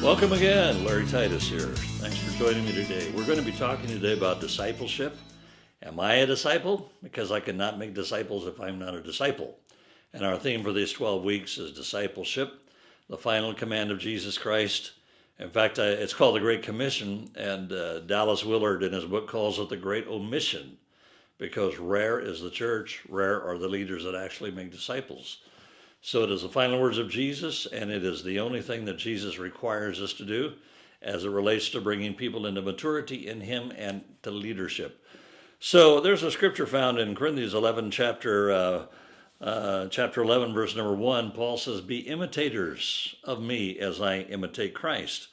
Welcome again, Larry Titus here. Thanks for joining me today. We're going to be talking today about discipleship. Am I a disciple? Because I cannot make disciples if I'm not a disciple. And our theme for these 12 weeks is discipleship, the final command of Jesus Christ. In fact, it's called the Great Commission, and Dallas Willard in his book calls it the Great Omission, because rare is the church, rare are the leaders that actually make disciples. So it is the final words of Jesus, and it is the only thing that Jesus requires us to do as it relates to bringing people into maturity in him and to leadership. So there's a scripture found in Corinthians 11, chapter 11, verse number 1. Paul says, "Be imitators of me as I imitate Christ."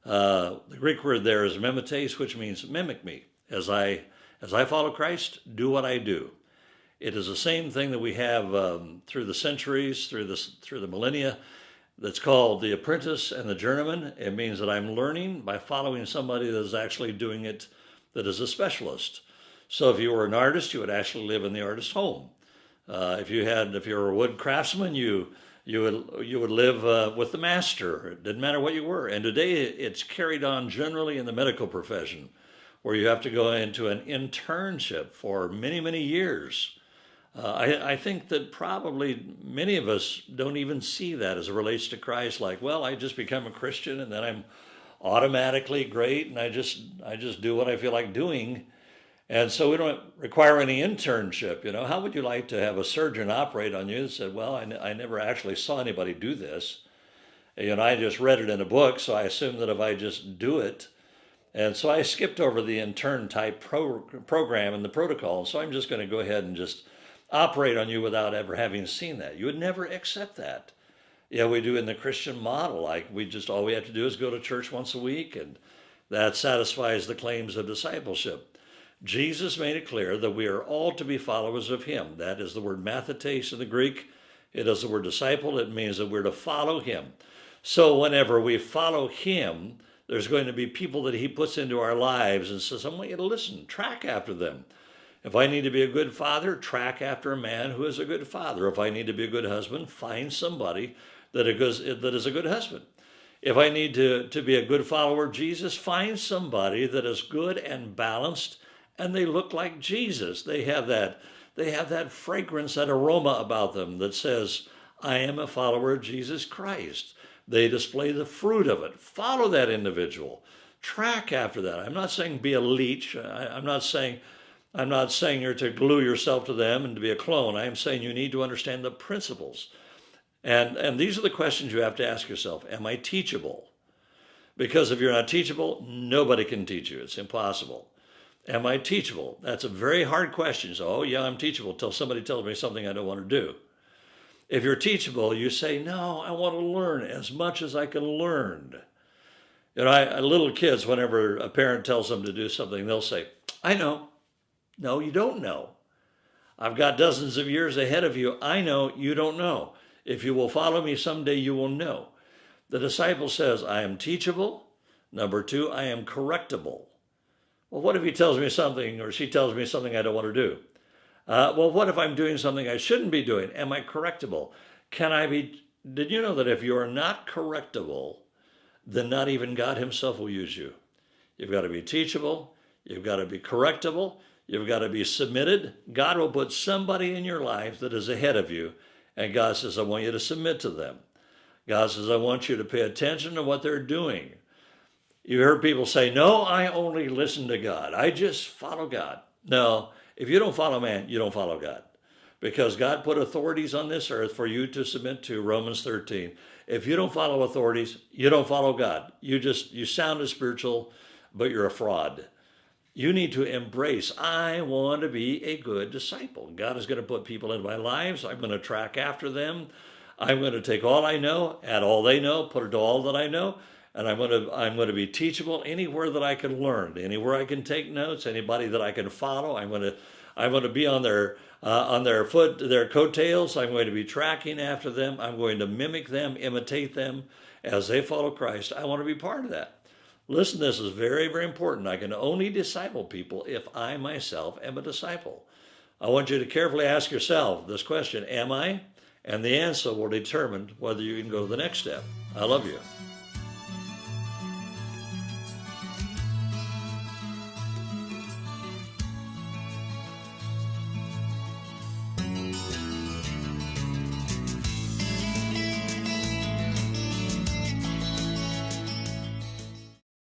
The Greek word there is mimetes, which means mimic me. As I follow Christ, do what I do. It is the same thing that we have through the centuries, through the millennia, that's called the apprentice and the journeyman. It means that I'm learning by following somebody that is actually doing it, that is a specialist. So if you were an artist, you would actually live in the artist's home. If you were a wood craftsman, you would live with the master. It didn't matter what you were. And today it's carried on generally in the medical profession, where you have to go into an internship for many, many years. I think that probably many of us don't even see that as it relates to Christ, like, well, I just become a Christian and then I'm automatically great and I just do what I feel like doing. And so we don't require any internship. How would you like to have a surgeon operate on you and said, well, I never actually saw anybody do this. I just read it in a book, so I assume that if I just do it. And so I skipped over the intern type program and the protocol. So I'm just going to go ahead and just operate on you without ever having seen that. You would never accept that. Yeah, we do in the Christian model. Like all we have to do is go to church once a week, and that satisfies the claims of discipleship. Jesus made it clear that we are all to be followers of him. That is the word mathetes in the Greek. It is the word disciple. It means that we're to follow him. So whenever we follow him, there's going to be people that he puts into our lives and says, I want you to listen, track after them. If I need to be a good father, track after a man who is a good father. If I need to be a good husband, find somebody that is a good husband. If I need to be a good follower of Jesus, find somebody that is good and balanced, and they look like Jesus. They have that fragrance, that aroma about them that says, I am a follower of Jesus Christ. They display the fruit of it. Follow that individual. Track after that. I'm not saying be a leech. I'm not saying you're to glue yourself to them and to be a clone. I am saying you need to understand the principles. And these are the questions you have to ask yourself. Am I teachable? Because if you're not teachable, nobody can teach you. It's impossible. Am I teachable? That's a very hard question. So, oh yeah, I'm teachable till somebody tells me something I don't want to do. If you're teachable, you say, no, I want to learn as much as I can learn. Little kids, whenever a parent tells them to do something, they'll say, I know. No, you don't know. I've got dozens of years ahead of you. I know you don't know. If you will follow me someday, you will know. The disciple says, I am teachable. Number 2, I am correctable. Well, what if he tells me something or she tells me something I don't want to do? Well, what if I'm doing something I shouldn't be doing? Am I correctable? Did you know that if you are not correctable, then not even God himself will use you? You've got to be teachable. You've got to be correctable. You've got to be submitted. God will put somebody in your life that is ahead of you, and God says, I want you to submit to them. God says, I want you to pay attention to what they're doing. You heard people say, no, I only listen to God. I just follow God. No, if you don't follow man, you don't follow God. Because God put authorities on this earth for you to submit to, Romans 13. If you don't follow authorities, you don't follow God. You sound as spiritual, but you're a fraud. You need to embrace, I want to be a good disciple. God is going to put people in my lives. I'm going to track after them. I'm going to take all I know, add all they know, put it to all that I know, and I'm going to be teachable anywhere that I can learn, anywhere I can take notes, anybody that I can follow. I'm going to be on their coattails. I'm going to be tracking after them. I'm going to mimic them, imitate them as they follow Christ. I want to be part of that. Listen, this is very, very important. I can only disciple people if I myself am a disciple. I want you to carefully ask yourself this question, am I? And the answer will determine whether you can go to the next step. I love you.